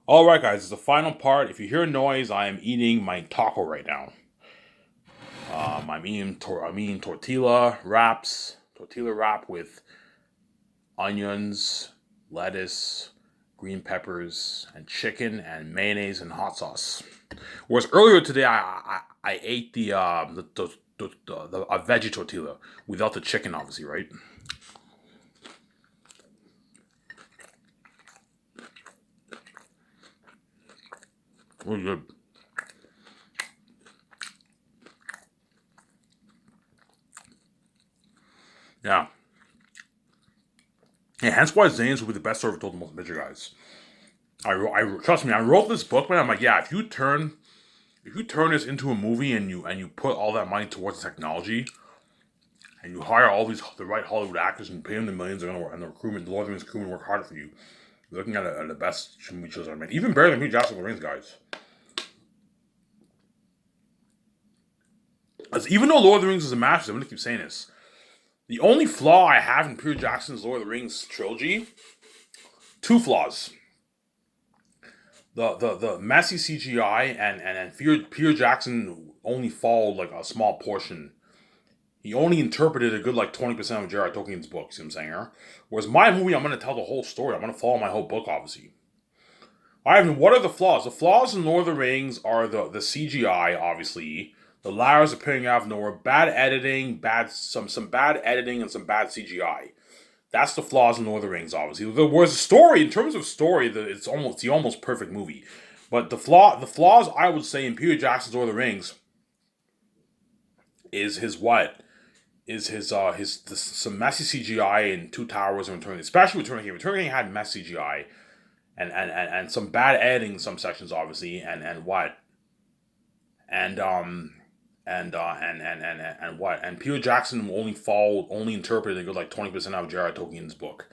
All right, guys, it's the final part. If you hear noise, I am eating my taco right now. I'm eating tortilla wrap with onions, lettuce, green peppers, and chicken, and mayonnaise and hot sauce. Whereas earlier today, I ate the a veggie tortilla without the chicken, obviously, right? Really good. Yeah. Yeah, hence why Zane's will be the best story ever told to most major guys. Trust me. I wrote this book, man. I'm like, yeah. If you turn this into a movie and you put all that money towards the technology and you hire all these the right Hollywood actors and pay them the millions they're gonna work and the recruitment, the Lord of the Rings crewman work harder for you. You're looking at the best movie shows ever made, even better than Hugh Jackson Lord of the Rings guys. As even though Lord of the Rings is a masterpiece, I'm gonna keep saying this. The only flaw I have in Peter Jackson's Lord of the Rings trilogy, two flaws. The messy CGI and Peter Jackson only followed like a small portion. He only interpreted a good like 20% of J.R.R. Tolkien's book. See what I'm saying here? Whereas my movie, I'm gonna tell the whole story. I'm gonna follow my whole book, obviously. Ivan, what are the flaws? The flaws in Lord of the Rings are the CGI, obviously. The Lars appearing out of nowhere, bad editing, some bad editing and some bad CGI. That's the flaws in Lord of the Rings, obviously. Whereas the story, in terms of story, it's the almost perfect movie. But the flaws I would say in Peter Jackson's Lord of the Rings is his what? Is some messy CGI in Two Towers and Returning, especially Returning King. Returning King had messy CGI and some bad editing in some sections, obviously, and what and and what and Peter Jackson only interpreted a good like 20% of J.R.R. Tolkien's book.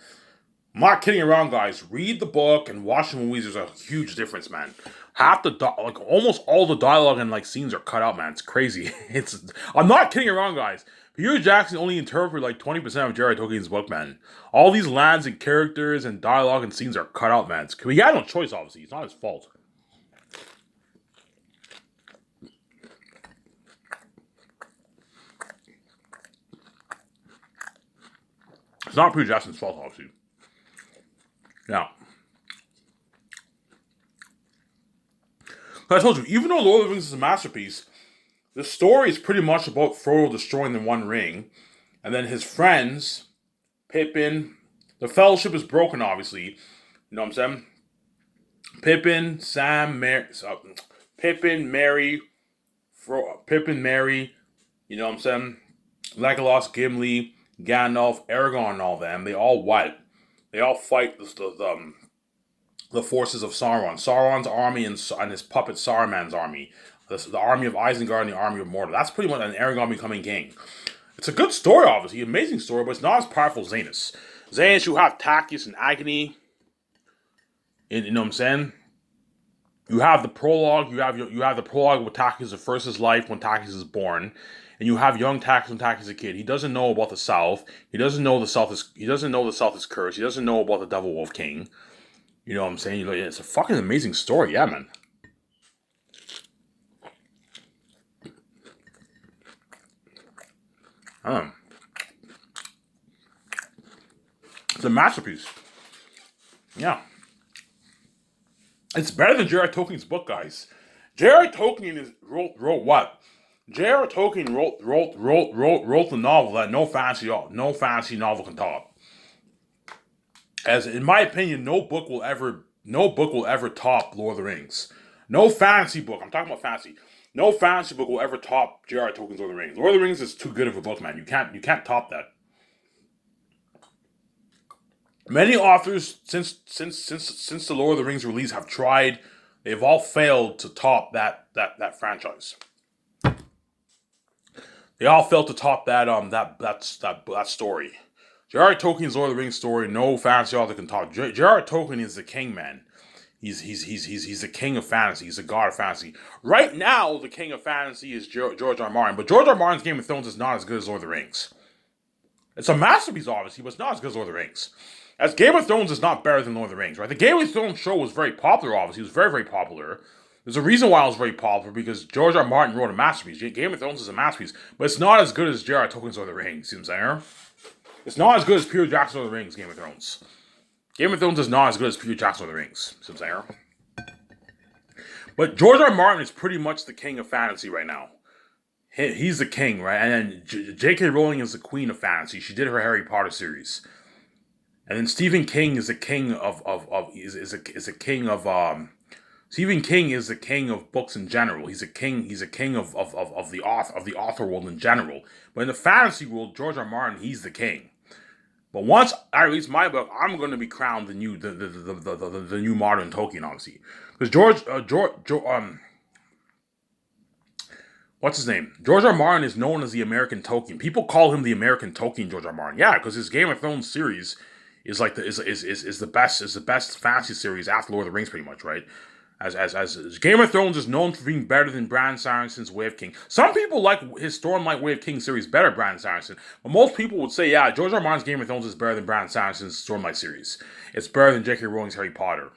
I'm not kidding around, guys. Read the book and watch the movies. There's a huge difference, man. Like almost all the dialogue and like scenes are cut out, man. It's crazy. It's I'm not kidding around, guys. Peter Jackson only interpreted like 20% of J.R.R. Tolkien's book, man. All these lands and characters and dialogue and scenes are cut out, man. He had no choice, obviously. It's not his fault. It's not Peter Jackson's fault, obviously. Now, I told you, even though Lord of the Rings is a masterpiece, the story is pretty much about Frodo destroying the One Ring, and then his friends, Pippin. The Fellowship is broken, obviously. You know what I'm saying? Pippin, Sam, Pippin, Mary, Pippin, Mary. You know what I'm saying? Legolas, Gimli, Gandalf, Aragorn, and all them. They all what? They all fight the forces of Sauron. Sauron's army and his puppet Saruman's army. The army of Isengard and the army of Mordor. That's pretty much an Aragorn becoming king. It's a good story, obviously, amazing story, but it's not as powerful as Zanus. Zanus, you have Tachus and Agony. You know what I'm saying? You have the prologue. You have the prologue with Tachus the first his life when Tachus is born, and you have young Tachus when Tachus is a kid. He doesn't know about the South. He doesn't know the South is cursed. He doesn't know about the Devil Wolf King. You know what I'm saying? It's a fucking amazing story, yeah, man. Um, it's a masterpiece. Yeah, it's better than J.R.R. Tolkien's book, guys. J.R.R. Tolkien wrote what? J.R.R. Tolkien wrote the novel that no fantasy novel can top. As in my opinion, no book will ever top Lord of the Rings. No fantasy book. I'm talking about fantasy. No fantasy book will ever top J.R.R. Tolkien's Lord of the Rings. Lord of the Rings is too good of a book, man. You can't top that. Many authors since the Lord of the Rings release have tried. They've all failed to top that franchise. They all failed to top that story. J.R.R. Tolkien's Lord of the Rings story, no fantasy author can top. J.R.R. Tolkien is the king, man. He's the king of fantasy. He's the god of fantasy. Right now, the king of fantasy is George R. Martin, but George R. Martin's Game of Thrones is not as good as Lord of the Rings. It's a masterpiece, obviously, but it's not as good as Lord of the Rings. as Game of Thrones is not better than Lord of the Rings, right? The Game of Thrones show was very popular, obviously. It was very, very popular. There's a reason why it was very popular, because George R. R. Martin wrote a masterpiece. Game of Thrones is a masterpiece, but it's not as good as J.R.R. Tolkien's Lord of the Rings, see what I'm saying? It's not as good as Peter Jackson's Lord of the Rings, Game of Thrones. Game of Thrones is not as good as Peter Jackson's Lord of the Rings, see what I'm saying? But George R. R. Martin is pretty much the king of fantasy right now. He's the king, right? And then J.K. Rowling is the queen of fantasy. She did her Harry Potter series. And then Stephen King is the king Stephen King is the king of books in general. He's a king of the author world in general. But in the fantasy world, George R. R. Martin, he's the king. But once I release my book, I'm going to be crowned the new modern Tolkien, obviously. Because what's his name? George R. R. Martin is known as the American Tolkien. People call him the American Tolkien, George R. R. Martin. Yeah, because his Game of Thrones series is like the best fantasy series after Lord of the Rings, pretty much, right? As Game of Thrones is known for being better than Brandon Sanderson's Way of King. Some people like his Stormlight Way of King series better, Brandon Sanderson. But most people would say, yeah, George R. R. Martin's Game of Thrones is better than Brandon Sanderson's Stormlight series. It's better than J.K. Rowling's Harry Potter.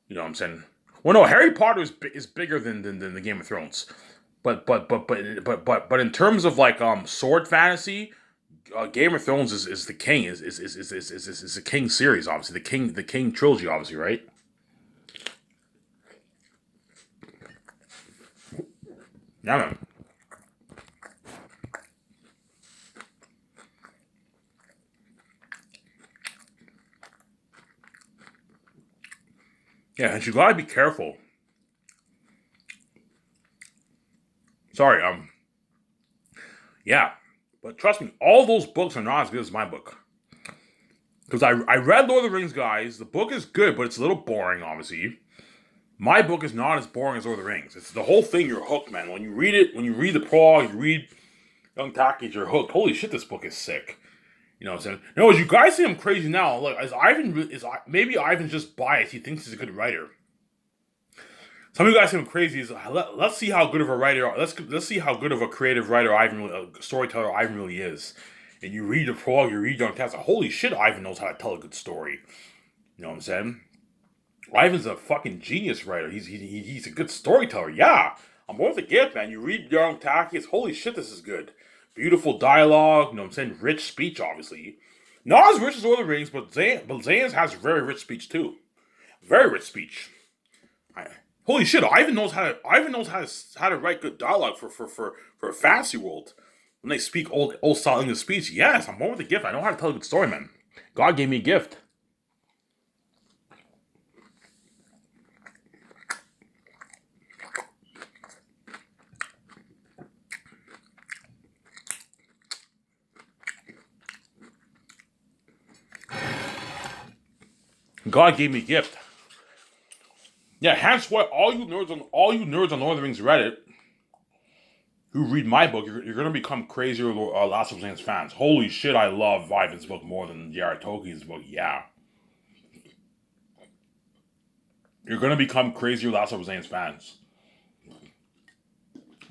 You know what I'm saying? Well, no, Harry Potter is bigger than the Game of Thrones. But in terms of like sword fantasy, Game of Thrones is the king is the king series, obviously the king trilogy, obviously, right? Yeah, man. Yeah, and you gotta be careful. Sorry, yeah, but trust me, all those books are not as good as my book. Because I read Lord of the Rings, guys. The book is good, but it's a little boring, obviously. My book is not as boring as Lord of the Rings. It's the whole thing, you're hooked, man. When you read it, when you read the prologue, you read Young Takis, you're hooked. Holy shit, this book is sick. You know what I'm saying? No, as you guys say I'm crazy now, look, maybe Ivan's just biased. He thinks he's a good writer. Some of you guys say I'm crazy. Let's see how good of a writer. Let's see how good of a creative writer storyteller Ivan really is. And you read the prologue, you read Young Takis. Holy shit, Ivan knows how to tell a good story. You know what I'm saying? Ivan's a fucking genius writer. He's a good storyteller. Yeah, I'm worth a gift, man. You read Young Takis. Holy shit, this is good. Beautiful dialogue. You know what I'm saying? Rich speech, obviously. Not as rich as Lord of the Rings, but Zayn's has very rich speech too. Very rich speech. Holy shit, Ivan knows how to write good dialogue for a fantasy world. When they speak old style English speech, yes, I'm born with a gift. I know how to tell a good story, man. God gave me a gift. God gave me a gift. Yeah, hence why all you nerds on Lord of the Rings Reddit who read my book, you're gonna become crazier Last of Us fans. Holy shit, I love Ivan's book more than J.R.R. Tolkien's book. Yeah, you're gonna become crazier Last of Us fans.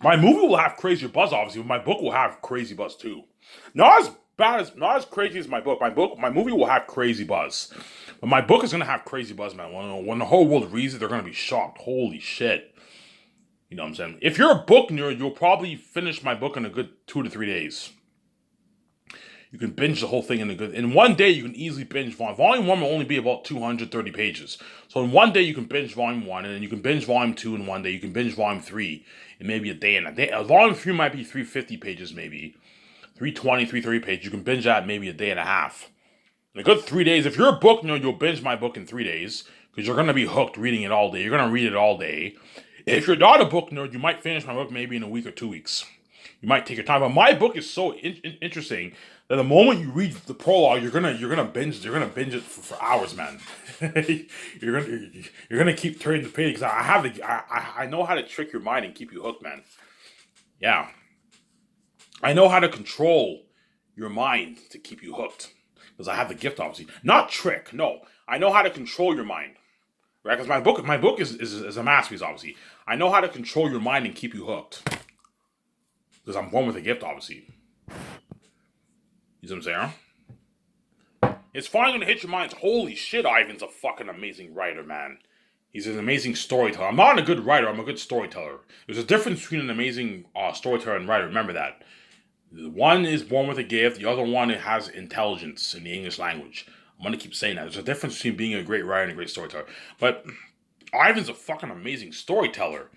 My movie will have crazier buzz, obviously, but my book will have crazy buzz too. Not as crazy as my book. My movie will have crazy buzz, but my book is gonna have crazy buzz, man. When the whole world reads it, they're gonna be shocked. Holy shit! You know what I'm saying? If you're a book nerd, you'll probably finish my book in a good 2 to 3 days. You can binge the whole thing in one day. You can easily binge volume 1 will only be about 230 pages. So in one day you can binge volume 1, and then you can binge volume 2 in one day. You can binge volume 3 in maybe a day and a day. Volume 3 might be 350 pages, maybe 320, 330 pages. You can binge that maybe a day and a half. In a good 3 days. If you're a book nerd, you'll binge my book in 3 days because you're gonna be hooked reading it all day. You're gonna read it all day. If you're not a book nerd, you might finish my book maybe in a week or 2 weeks. You might take your time, but my book is so interesting that the moment you read the prologue, you're gonna binge it for hours, man. you're gonna keep turning the page because I know how to trick your mind and keep you hooked, man. Yeah, I know how to control your mind to keep you hooked because I have the gift, obviously. Not trick, no. I know how to control your mind, right? Because my book is a masterpiece, obviously. I know how to control your mind and keep you hooked because I'm born with a gift, obviously. You see what I'm saying? It's finally gonna hit your minds. Holy shit, Ivan's a fucking amazing writer, man. He's an amazing storyteller. I'm not a good writer, I'm a good storyteller. There's a difference between an amazing storyteller and writer. Remember that. One is born with a gift, the other one has intelligence in the English language. I'm gonna keep saying that. There's a difference between being a great writer and a great storyteller. But Ivan's a fucking amazing storyteller.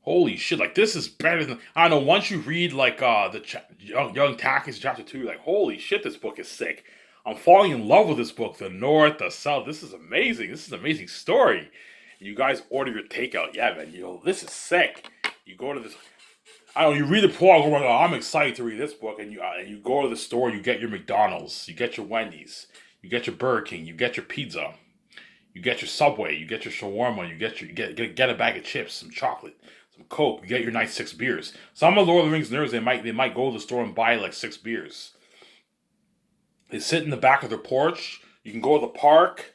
Holy shit, like this is better than I don't know, once you read like Young Takis chapter 2, you're like, holy shit, this book is sick. I'm falling in love with this book. The North, the South. This is amazing. This is an amazing story. You guys order your takeout. Yeah, man. This is sick. You go to this. I don't know. You read the prologue. Oh, I'm excited to read this book. And you go to the store. You get your McDonald's. You get your Wendy's. You get your Burger King. You get your pizza. You get your Subway. You get your shawarma. You get a bag of chips, some chocolate, some Coke. You get your nice 6 beers. Some of the Lord of the Rings nerds, they might go to the store and buy like 6 beers. They sit in the back of their porch. You can go to the park,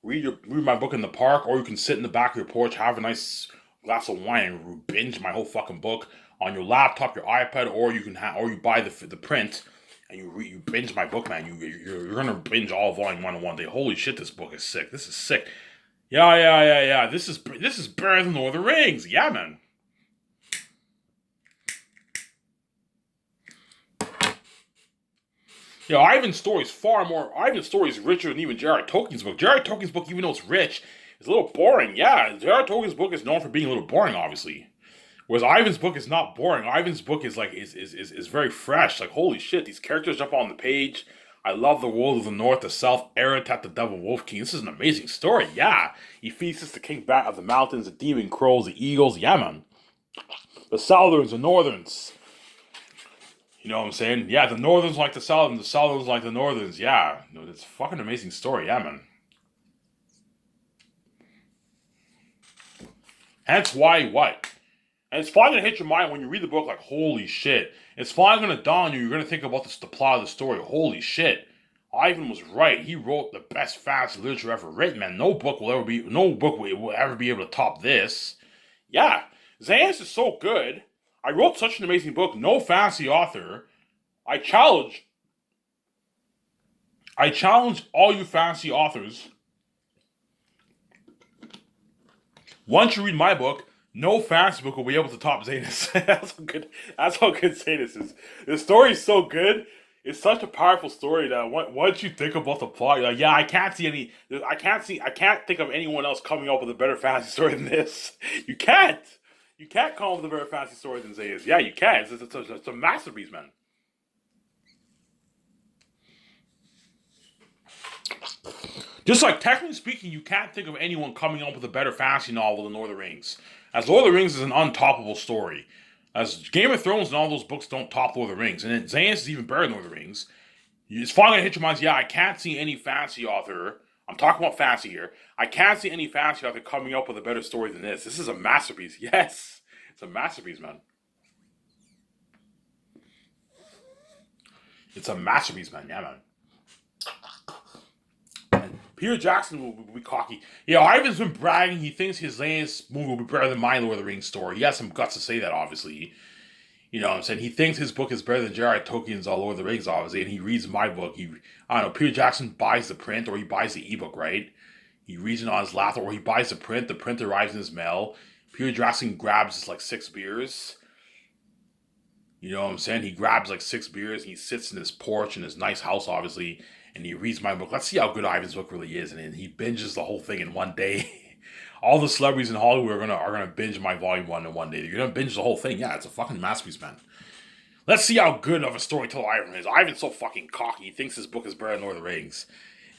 read my book in the park, or you can sit in the back of your porch, have a nice glass of wine, and binge my whole fucking book on your laptop, your iPad, or you buy the print, and you binge my book, man. You're gonna binge all volume 1 in one day. Holy shit, this book is sick. This is sick. Yeah. This is better than Lord of the Rings. Yeah, man. Yeah, Ivan's story is richer than even J.R.R. Tolkien's book. J.R.R. Tolkien's book, even though it's rich, is a little boring. Yeah, J.R.R. Tolkien's book is known for being a little boring, obviously. Whereas Ivan's book is not boring. Ivan's book is like is very fresh. Like, holy shit, these characters jump on the page. I love the world of the North, the South, Aratat, the Devil Wolf King. This is an amazing story. Yeah, Ephesus, the King Bat of the Mountains, the Demon Crows, the Eagles. Yeah, man. The Southerns, the Northerns. You know what I'm saying? Yeah, the Northerns like the Southerns, the Southerns like the Northerns. Yeah, it's a fucking amazing story. Yeah, man. Hence why what? And it's finally gonna hit your mind when you read the book. Like, holy shit! It's finally gonna dawn on you. You're gonna think about the plot of the story. Holy shit! Ivan was right. He wrote the best fantasy literature ever written. Man, no book will ever be able to top this. Yeah, Xanus is so good. I wrote such an amazing book. No fantasy author. I challenge all you fantasy authors. Once you read my book, no fantasy book will be able to top Xanus. That's how good Xanus is. The story is so good. It's such a powerful story that once you think about the plot, you're like, yeah, I can't think of anyone else coming up with a better fantasy story than this. You can't. You can't come up with a better fantasy story than Xanus. Yeah, you can. It's a masterpiece, man. Just like, technically speaking, you can't think of anyone coming up with a better fantasy novel than Lord of the Rings. As Lord of the Rings is an untoppable story. As Game of Thrones and all those books don't top Lord of the Rings. And then Xanus is even better than Lord of the Rings. It's finally going to hit your minds, yeah, I can't see any fantasy author. I'm talking about fantasy here. I can't see any fantasy author coming up with a better story than this. This is a masterpiece. Yes. It's a masterpiece, man. It's a masterpiece, man. Yeah, man. Peter Jackson will be cocky. Yeah, Ivan's been bragging. He thinks his latest movie will be better than my Lord of the Rings story. He has some guts to say that, obviously. You know what I'm saying? He thinks his book is better than J.R.R. Tolkien's Lord of the Rings, obviously, and he reads my book. I don't know, Peter Jackson buys the print, or he buys the ebook, right? He reads it on his laptop, or he buys the print arrives in his mail. Peter Jackson grabs like 6 beers. You know what I'm saying? He grabs like 6 beers, and he sits in his porch in his nice house, obviously, and he reads my book. Let's see how good Ivan's book really is, and he binges the whole thing in one day. All the celebrities in Hollywood are gonna binge my volume 1 in one day. You're gonna binge the whole thing. Yeah, it's a fucking masterpiece, man. Let's see how good of a storyteller Ivan is. Ivan's so fucking cocky. He thinks his book is better than Lord of the Rings.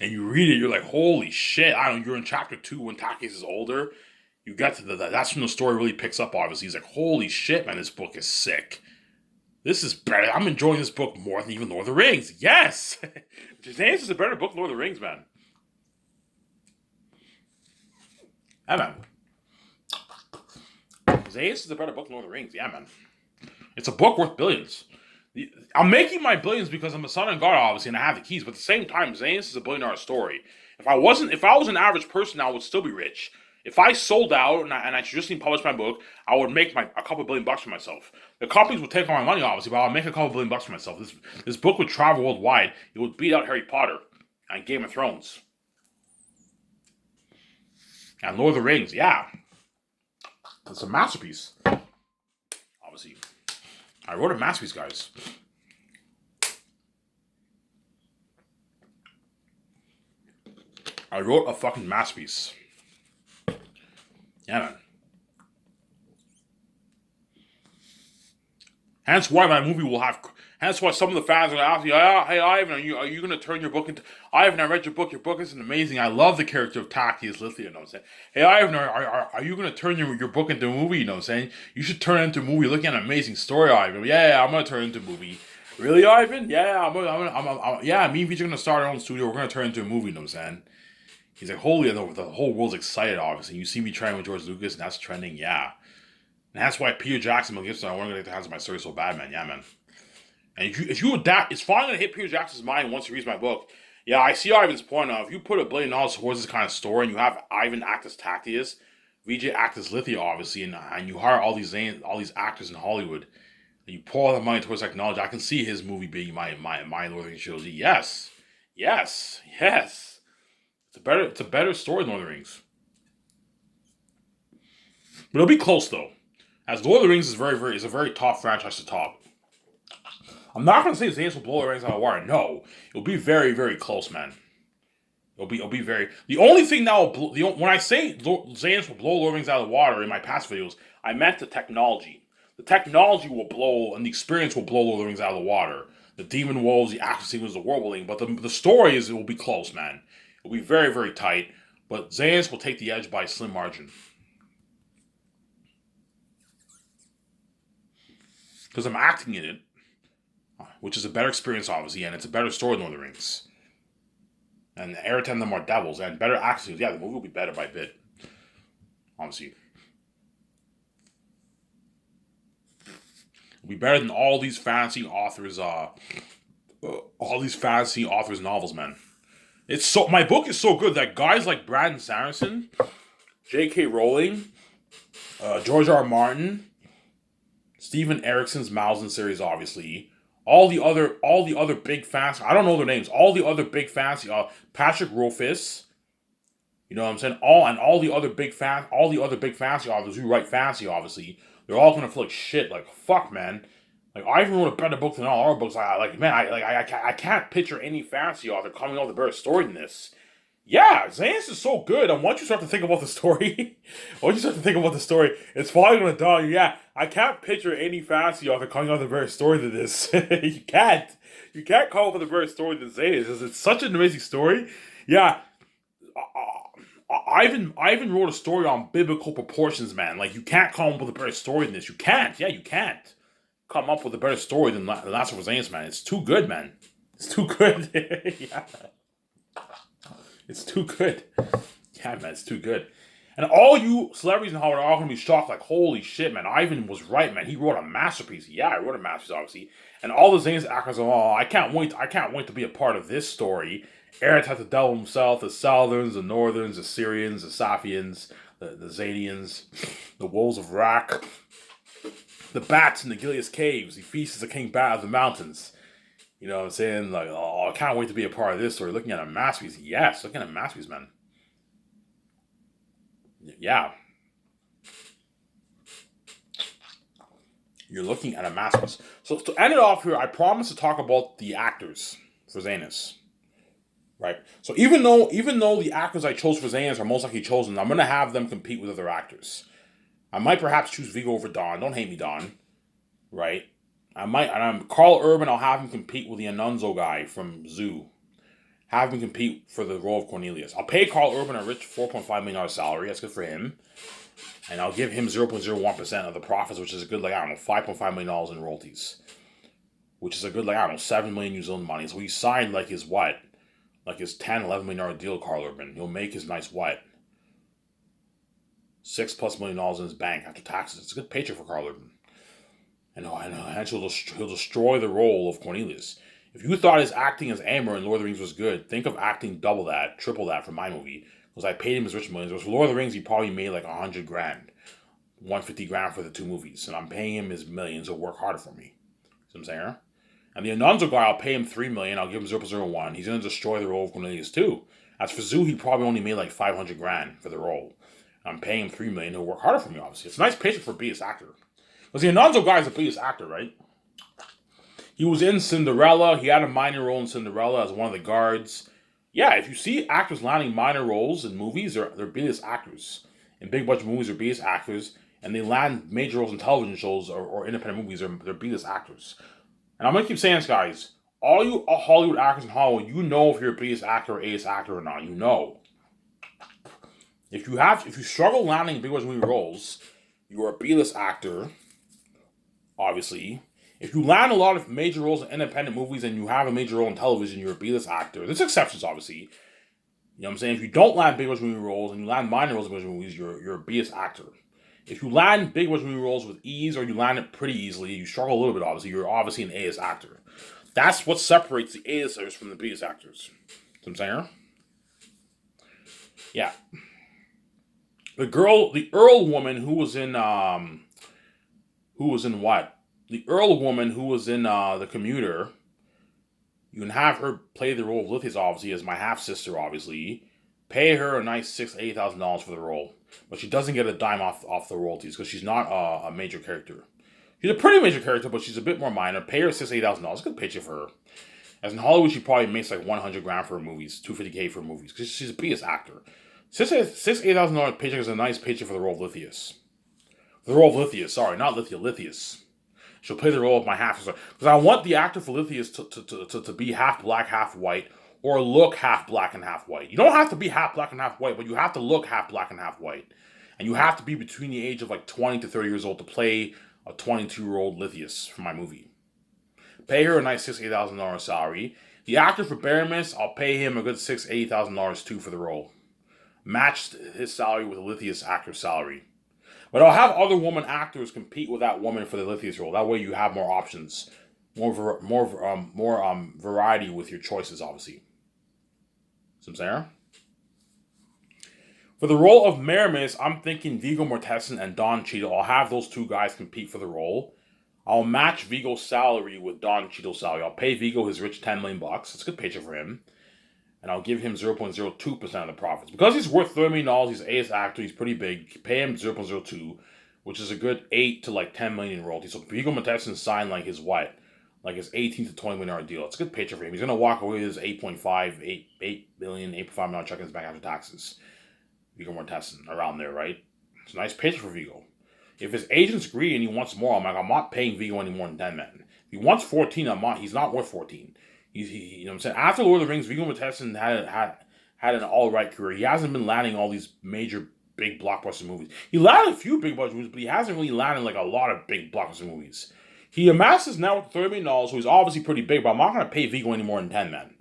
And you read it, you're like, holy shit. I don't know, you're in chapter 2 when Takis is older. You get to that's when the story really picks up, obviously. He's like, holy shit, man, this book is sick. This is better. I'm enjoying this book more than even Lord of the Rings. Yes! Xanus is a better book than Lord of the Rings, man. Yeah, man. Xanus is a better book than Lord of the Rings. Yeah, man. It's a book worth billions. I'm making my billions because I'm a son of God, obviously, and I have the keys. But at the same time, Xanus is a billion-dollar story. If I was an average person, I would still be rich. If I sold out and I traditionally published my book, I would make a couple $1 billion for myself. The companies would take all my money, obviously, but I would make a couple $1 billion for myself. This book would travel worldwide. It would beat out Harry Potter. and Game of Thrones. And Lord of the Rings, yeah. It's a masterpiece. Obviously. I wrote a masterpiece, guys. I wrote a fucking masterpiece. Yeah, man. Hence why my movie will have. Hence why some of the fans are going to ask me, hey Ivan, are you going to turn your book into? Ivan, I read your book. Your book is amazing. I love the character of Tactius Lithia. You know what I'm saying? Hey Ivan, are you going to turn your book into a movie? You know what I'm saying? You should turn it into a movie. Looking at an amazing story, Ivan. Yeah, I'm going to turn it into a movie. Really, Ivan? Yeah, yeah. Me and Vijay are going to start our own studio. We're going to turn it into a movie. You know what I'm saying? He's like, holy, the whole world's excited. Obviously, you see me trying with George Lucas, and that's trending. Yeah. And that's why Peter Jackson, Mel Gibson, I want to get the hands of my story so bad, man. Yeah, man. And if you adapt, it's finally going to hit Peter Jackson's mind once he reads my book. Yeah, I see Ivan's point now. If you put $1 billion towards this kind of story and you have Ivan act as Tactius, Vijay act as Lithia, obviously, and you hire all these actors in Hollywood, and you pour all the money towards technology, I can see his movie being my Lord of the Rings trilogy. Yes. Yes. Yes. It's a better story than Lord of the Rings. But it'll be close, though. As Lord of the Rings is a very top franchise to top. I'm not going to say Zanes will blow Lord of the Rings out of the water. No. It'll be very, very close, man. It'll be very... The only thing that will blow... when I say Zanes will blow Lord of the Rings out of the water in my past videos, I meant the technology. The technology will blow, and the experience will blow Lord of the Rings out of the water. The demon wolves, the action sequence, the world building. But the story it will be close, man. It'll be very, very tight. But Zanes will take the edge by a slim margin. Because I'm acting in it, which is a better experience, obviously, and it's a better story than Lord of the Rings. And Eretz and them are devils, and better acting. Yeah, the movie will be better by a bit. Obviously. It'll be better than all these fantasy authors' novels, man. My book is so good that guys like Brandon Sanderson, J.K. Rowling, George R. R. Martin, Steven Erickson's Malzahn series, obviously. All the other big fantasy, I don't know their names. All the other big fantasy, Patrick Rothfuss, you know what I'm saying? All the other big fantasy authors who write fantasy, obviously, they're all gonna feel like shit. Like fuck, man. Like I even wrote a better book than all our books. I can't picture any fantasy author coming up with a better story than this. Yeah, Zanes is so good. And once you start to think about the story, it's probably going to dawn you. Yeah, I can't picture any fantasy author coming up with a better story than this. You can't. You can't come up with a better story than Zanes. It's such an amazing story. Yeah, Ivan wrote a story on biblical proportions, man. Like, you can't come up with a better story than this. You can't. Yeah, you can't come up with a better story than Last of Zanes, man. It's too good, man. It's too good. Yeah. It's too good. Yeah, man, it's too good. And all you celebrities in Hollywood are all going to be shocked, like, holy shit, man, Ivan was right, man. He wrote a masterpiece. Yeah, I wrote a masterpiece, obviously. And all the Zanes actors are, oh, I can't wait to be a part of this story. Eretz had the devil himself, the Southerns, the Northerns, the Syrians, the Safians, the Zadians, the Wolves of Rak, the Bats in the Gilead's caves. He feasts as the King Bat of the mountains. You know what I'm saying? Like, oh, I can't wait to be a part of this story. Looking at a masterpiece. Yes, looking at a masterpiece, man. Yeah. You're looking at a masterpiece. So to end it off here, I promise to talk about the actors for Zanis. Right? So even though the actors I chose for Zanis are most likely chosen, I'm going to have them compete with other actors. I might perhaps choose Viggo over Don. Don't hate me, Don. Right? Carl Urban, I'll have him compete with the Anunzo guy from Zoo. Have him compete for the role of Cornelius. I'll pay Carl Urban a rich $4.5 million salary. That's good for him. And I'll give him 0.01% of the profits, which is a good, $5.5 million in royalties. Which is a good, 7 million New Zealand money. So he signed his 10, $11 million deal, Carl Urban. He'll make his nice $6+ million in his bank after taxes. It's a good paycheck for Carl Urban. And he'll destroy the role of Cornelius. If you thought his acting as Amber in Lord of the Rings was good, think of acting double that, triple that for my movie. Because I paid him his rich millions. Whereas for Lord of the Rings, he probably made $100 grand. $150 grand for the two movies. And I'm paying him his millions. He'll work harder for me. See what I'm saying? And the Anonzo guy, I'll pay him $3 million. I'll give him 0.01. He's gonna destroy the role of Cornelius too. As for Zoo, he probably only made like 500 grand for the role. I'm paying him $3 million. He'll work harder for me, obviously. It's a nice paycheck for a biggest actor. Because the Anonzo guy is a biggest actor, right? He was in Cinderella. He had a minor role in Cinderella as one of the guards. Yeah, if you see actors landing minor roles in movies, they're biggest actors. In big budget movies, they're biggest actors. And they land major roles in television shows or independent movies, they're biggest actors. And I'm going to keep saying this, guys. All you Hollywood actors in Hollywood, you know if you're a biggest actor or A-list actor or not. You know. If you struggle landing big budget movie roles, you're a B-list actor, obviously. If you land a lot of major roles in independent movies and you have a major role in television, you're a B-list actor. There's exceptions, obviously. You know what I'm saying? If you don't land big budget movie roles and you land minor roles in big budget movies, you're a B-list actor. If you land big budget movie roles with ease or you land it pretty easily, you struggle a little bit, obviously, you're obviously an A-list actor. That's what separates the A-listers from the B-list actors. You know what I'm saying? Yeah. The Earl woman who was in what? The Earl woman who was in The Commuter, you can have her play the role of Lithius, obviously, as my half-sister, obviously. Pay her a nice $6,000 to $8,000 for the role. But she doesn't get a dime off the royalties because she's not a major character. She's a pretty major character, but she's a bit more minor. Pay her $6,000 to $8,000. Good paycheck for her. As in Hollywood, she probably makes like 100 grand for her movies, $250K for her movies, because she's a biggest actor. $8,000 paycheck is a nice paycheck for the role of Lithius. The role of Lithius, sorry, not Lithia, Lithius. She'll play the role of my half-sister. Because I want the actor for Lithius to be half black, half white, or look half black and half white. You don't have to be half black and half white, but you have to look half black and half white. And you have to be between the age of like 20 to 30 years old to play a 22-year-old Lithius for my movie. Pay her a nice $8,000 salary. The actor for Baramis, I'll pay him a good $8,000 too for the role. Matched his salary with the Lithius actor's salary. But I'll have other woman actors compete with that woman for the Lithius role. That way you have more options, more variety with your choices, obviously. See what I'm saying? For the role of Maramis, I'm thinking Viggo Mortensen and Don Cheadle. I'll have those two guys compete for the role. I'll match Viggo's salary with Don Cheadle's salary. I'll pay Viggo his rich $10 million. It's a good paycheck for him. And I'll give him 0.02% of the profits. Because he's worth $30 million, he's an A-list actor, he's pretty big. Pay him 0.02, which is a good 8 to like 10 million in royalties. So Viggo Mortensen signed like his what? Like his 18 to 20 million deal. It's a good paycheck for him. He's gonna walk away with his 8 million, 8.5 million check in his bank after taxes. Viggo Mortensen, around there, right? It's a nice paycheck for Viggo. If his agent's greedy and he wants more, I'm not paying Viggo any more than 10, man. If he wants 14, he's not worth 14. You know what I'm saying? After Lord of the Rings, Viggo Mortensen had an all-right career. He hasn't been landing all these major, big blockbuster movies. He landed a few big budget movies, but he hasn't really landed like a lot of big blockbuster movies. He amasses now with $30 million, so he's obviously pretty big, but I'm not going to pay Viggo any more than 10, man.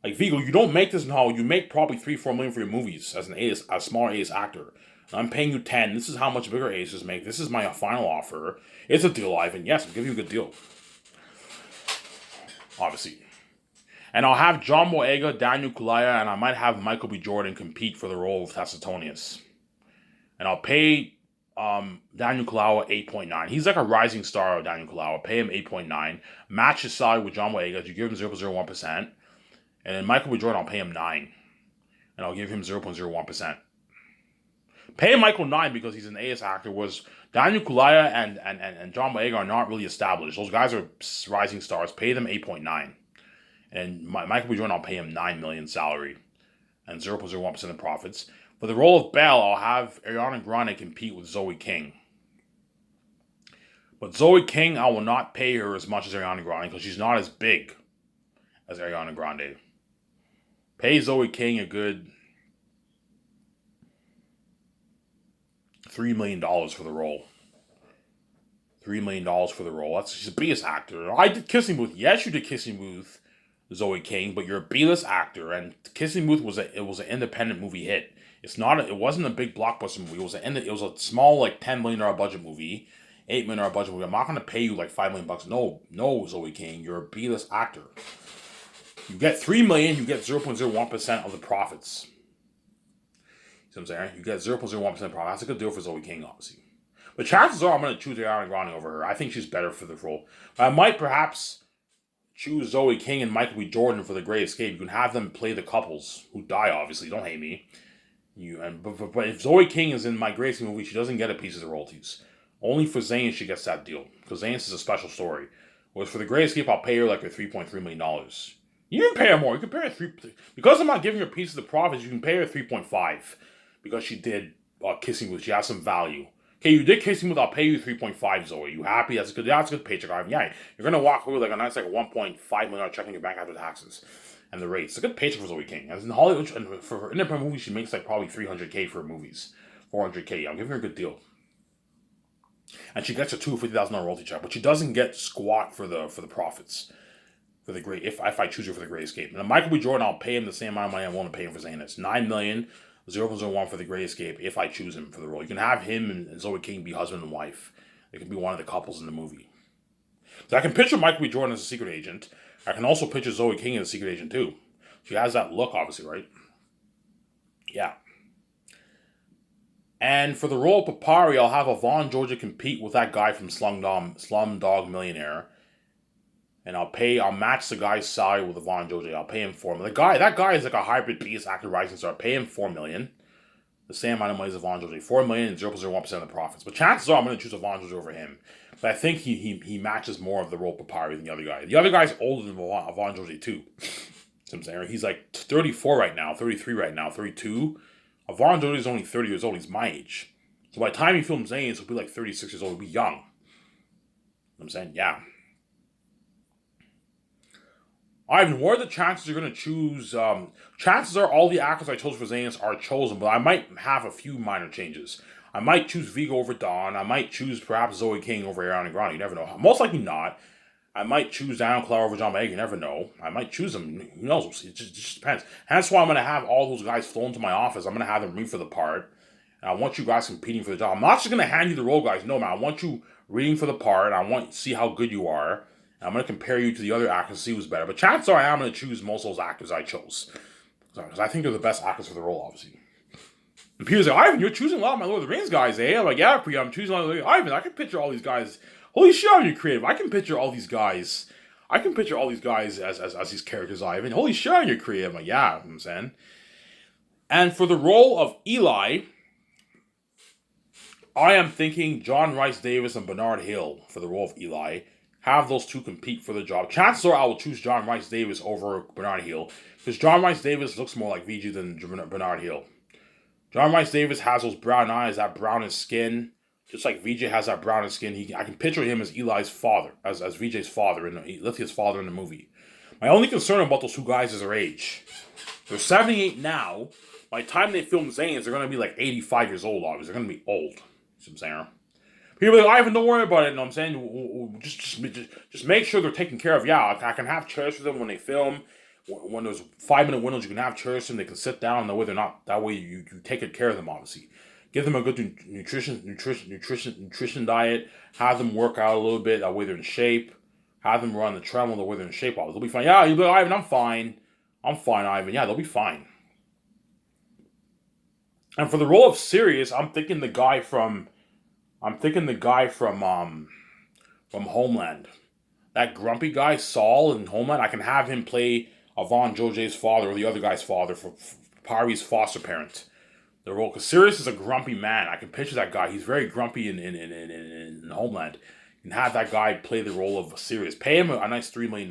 Like, Viggo, you don't make this in Hollywood. You make probably $3-4 million for your movies as a smaller A-list actor. And I'm paying you 10. This is how much bigger A-listers make. This is my final offer. It's a deal, Ivan. Yes, I'll give you a good deal. Obviously. And I'll have John Boyega, Daniel Kaluuya, and I might have Michael B. Jordan compete for the role of Tacitonius. And I'll pay Daniel Kaluuya 8.9. He's like a rising star of Daniel Kaluuya. Pay him 8.9. Match his salary with John Boyega. You give him 0.01%. And then Michael B. Jordan, I'll pay him 9. And I'll give him 0.01%. Pay Michael 9 because he's an A-list actor. Was Daniel Kaluuya and John Boyega are not really established. Those guys are rising stars. Pay them 8.9. And Michael B. Jordan, I'll pay him $9 million salary and 0.01% of profits. For the role of Belle, I'll have Ariana Grande compete with Zoe King. But Zoe King, I will not pay her as much as Ariana Grande because she's not as big as Ariana Grande. Pay Zoe King a good $3 million for the role. $3 million for the role. She's the biggest actor. I did Kissing Booth. Yes, you did Kissing Booth, Zoe King, but you're a B-list actor, and Kissing Booth was an independent movie hit. It wasn't a big blockbuster movie. It was a small like $10 million budget movie, $8 million budget movie. I'm not gonna pay you like $5 million. No, Zoe King, you're a B-list actor. You get $3 million, you get 0.01% of the profits. See what I'm saying? You get 0.01% profit. That's a good deal for Zoe King, obviously. But chances are I'm gonna choose Ariana Grande over her. I think she's better for the role. I might perhaps choose Zoe King and Michael B. Jordan for The Great Escape. You can have them play the couples who die. Obviously, don't hate me. But if Zoe King is in my Great Escape movie, she doesn't get a piece of the royalties. Only for Zayn she gets that deal because Zayn is a special story. Whereas for The Great Escape, I'll pay her like her $3.3 million. You can pay her more. You can pay her because I'm not giving her a piece of the profits. You can pay her 3.5 because she did Kissing Booth. She has some value. Okay, you did Kissing Booth. I'll pay you 3.5. Zoe, you happy? That's a good. That's a good paycheck, Ivan. Yeah, you're gonna walk away with like a nice like $1.5 million check in your bank after taxes and the rates. It's a good paycheck for Zoe King. As in Hollywood, and for her independent movie, she makes like probably $300K for her movies, $400K. I'm giving her a good deal. And she gets a $250,000 royalty check, but she doesn't get squat for the profits for the great. If I choose her for The Great Escape, and Michael B. Jordan, I'll pay him the same amount of money I'm willing to pay him for Zayn. It's $9 million, 0.01 for The Great Escape. If I choose him for the role, you can have him and Zoe King be husband and wife. They can be one of the couples in the movie. So I can picture Michael B. Jordan as a secret agent. I can also picture Zoe King as a secret agent too. She has that look, obviously, right? Yeah. And for the role of Papari, I'll have Yvonne Georgia compete with that guy from Slumdog Millionaire. And I'll match the guy's salary with Yvonne Georgia. I'll pay him $4 million. That guy is like a hybrid beast actor rising star. Pay him $4 million. The same amount of money as Yvonne Georgia. $4 million and 0.01% of the profits. But chances are I'm going to choose Yvonne Georgia over him. But I think he matches more of the role of Papari than the other guy. The other guy's older than Yvonne Georgia too. So I'm saying he's like 34 right now, 33 right now, 32. Yvonne Georgia is only 30 years old. He's my age. So by the time he films Zayn, he'll be like 36 years old. He'll be young. You know what I'm saying? Yeah. Ivan, what are the chances you're going to choose? Chances are all the actors I chose for Zayn are chosen, but I might have a few minor changes. I might choose Vigo over Dawn. I might choose perhaps Zoe King over Ariana Grande. You never know. Most likely not. I might choose Daniel Clower over John Boyega. You never know. I might choose them. Who knows? It just depends. And that's why I'm going to have all those guys flown to my office. I'm going to have them read for the part. And I want you guys competing for the job. I'm not just going to hand you the role, guys. No, man. I want you reading for the part. I want to see how good you are. And I'm going to compare you to the other actors to see who's better. But chances are I'm going to choose most of those actors I chose. Because I think they're the best actors for the role, obviously. And Peter's like, Ivan, you're choosing a lot of my Lord of the Rings guys, eh? I'm like, yeah, Priya, I'm choosing a lot of the Ivan, I can picture all these guys. Holy shit, you're creative. I can picture all these guys. I can picture all these guys as these characters, Ivan. Holy shit, you're creative. I'm like, yeah, you know what I'm saying. And for the role of Eli, I am thinking John Rhys Davies and Bernard Hill for the role of Eli. Have those two compete for the job. Chances are I will choose John Rhys Davies over Bernard Hill. Because John Rhys Davies looks more like VG than Bernard Hill. John Rhys Davies has those brown eyes, that brownish skin. Just like VJ has that brownish skin. I can picture him as Eli's father, as VJ's father, Lithia's father in the movie. My only concern about those two guys is their age. They're 78 now. By the time they film Zayn, they're going to be like 85 years old, obviously. They're going to be old. You know what I'm saying? People are like, Ivan, don't worry about it. You know what I'm saying? Just make sure they're taken care of. Yeah, I can have chairs for them when they film. When there's 5-minute windows, you can have chairs for them. They can sit down. That way they're not. That way you take good care of them, obviously. Give them a good nutrition diet. Have them work out a little bit. That way they're in shape. Have them run the treadmill. That way they're in shape. They'll be fine. Yeah, you'll be like, Ivan, I'm fine. I'm fine, Ivan. Yeah, they'll be fine. And for the role of Sirius, I'm thinking the guy from Homeland. That grumpy guy, Saul in Homeland. I can have him play Yvonne Georgia's father or the other guy's father for Pari's foster parent. The role, because Sirius is a grumpy man. I can picture that guy. He's very grumpy in Homeland. You can have that guy play the role of Sirius. Pay him a nice $3 million.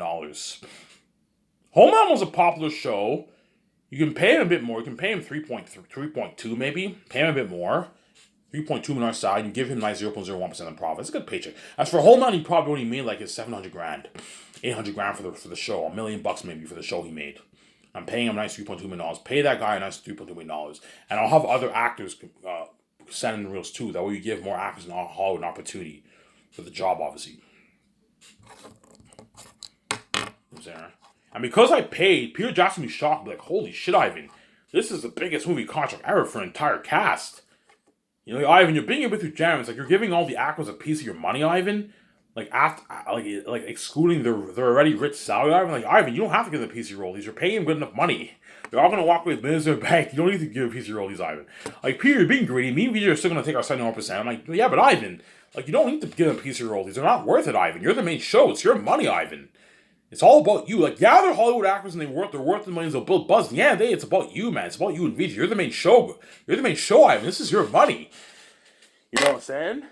Homeland was a popular show. You can pay him a bit more. You can pay him 3.2 maybe. Pay him a bit more. 3.2 million on our side. You give him nice 0.01% of profit. It's a good paycheck. as for Homeland, he probably only made like his $700,000, $800,000 for the show, $1 million maybe for the show he made. I'm paying him a nice $3.2 million. Pay that guy a nice $3.2 million. And I'll have other actors send in the reels too. That way you give more actors in Hollywood an opportunity for the job, obviously. And because I paid, Peter Jackson will be shocked. Like, holy shit, Ivan. This is the biggest movie contract ever for an entire cast. You know, Ivan, you're being a bit too generous. Like, you're giving all the actors a piece of your money, Ivan. Like, after, like excluding their already rich salary, Ivan. Like, Ivan, you don't have to give them a piece of your royalties. You're paying them good enough money. They're all going to walk away with millions in their bank. You don't need to give a piece of your royalties, Ivan. Like, Peter, you're being greedy. Me and Vijay are still going to take our 71%. I'm like, yeah, but Ivan, like, you don't need to give them a piece of your royalties. They're not worth it, Ivan. You're the main show. It's your money, Ivan. It's all about you. Like, yeah, they're Hollywood actors and they're worth the millions. They'll build buzz. Yeah, it's about you, man. It's about you and VJ. You're the main show. You're the main show, Ivan. This is your money. You know what I'm saying?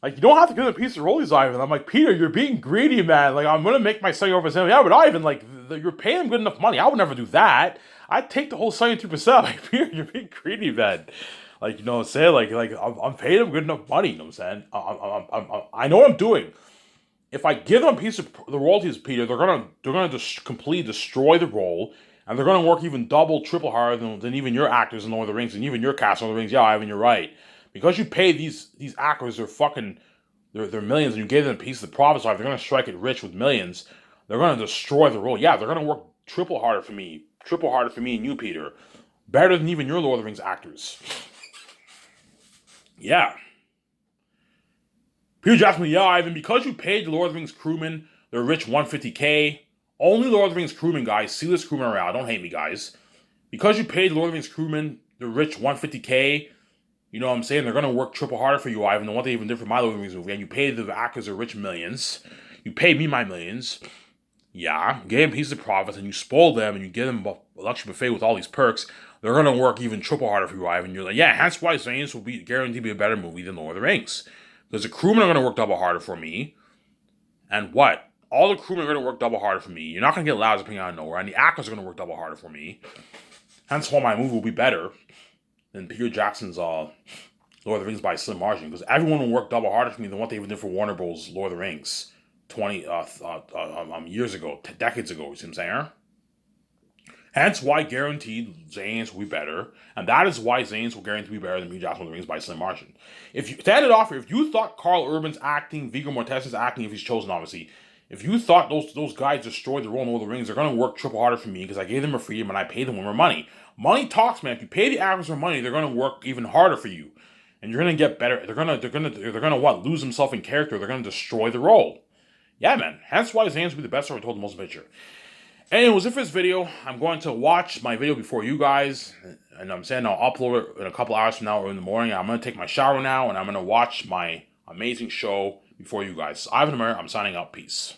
Like, you don't have to give them a piece of rollies, Ivan. I'm like, Peter, you're being greedy, man. Like, I'm gonna make my son over him. Yeah, but Ivan, like, you're paying him good enough money. I would never do that. I'd take the whole 72%. Like, Peter, you're being greedy, man. Like, you know what I'm saying? Like I'm paying him good enough money. You know what I'm saying? I know what I'm doing. If I give them a piece of the royalties, Peter, they're gonna just completely destroy the role, and they're gonna work even double, triple harder than even your actors in Lord of the Rings and even your cast in Lord of the Rings. Yeah, Ivan, you're right. Because you pay these actors they're millions, and you gave them a piece of the profits. They're gonna strike it rich with millions. They're gonna destroy the role. Yeah, they're gonna work triple harder for me and you, Peter, better than even your Lord of the Rings actors. Yeah. Peter Jackson, yeah, Ivan, because you paid the Lord of the Rings crewmen their rich 150K, only Lord of the Rings crewmen, guys, C-list crewmen around, don't hate me, guys. Because you paid the Lord of the Rings crewmen the rich 150K, you know what I'm saying, they're going to work triple harder for you, Ivan, than what they even did for my Lord of the Rings movie, and you paid the actors their rich millions. You paid me my millions. Yeah, gave them pieces of profits, and you spoiled them, and you give them a luxury buffet with all these perks. They're going to work even triple harder for you, Ivan. You're like, yeah, hence why Zane's will be guaranteed to be a better movie than Lord of the Rings. Because the crewmen are going to work double harder for me. And what? All the crewmen are going to work double harder for me. You're not going to get Laz appearing out of nowhere. And the actors are going to work double harder for me. Hence why my movie will be better than Peter Jackson's Lord of the Rings by a slim margin. Because everyone will work double harder for me than what they even did for Warner Bros. Lord of the Rings 20 years ago, decades ago. You see what I'm saying? Hence why guaranteed Zane's will be better. And that is why Zane's will guarantee to be better than Peter Jackson Lord of the Rings by a slim margin. If you to end it off, if you thought Carl Urban's acting, Viggo Mortensen's acting, if he's chosen, obviously, if you thought those guys destroyed the role in Lord of the Rings, they're going to work triple harder for me because I gave them a freedom and I paid them more money. Money talks, man. If you pay the actors more money, they're going to work even harder for you, and you're going to get better. They're gonna what? Lose themselves in character. They're going to destroy the role. Yeah, man. Hence why Zane's will be the best story told in the motion picture. Anyways, if this video, I'm going to watch my video before you guys, and I'm saying I'll upload it in a couple hours from now or in the morning. I'm going to take my shower now, and I'm going to watch my amazing show before you guys. Ivan Amir, I'm signing out. Peace.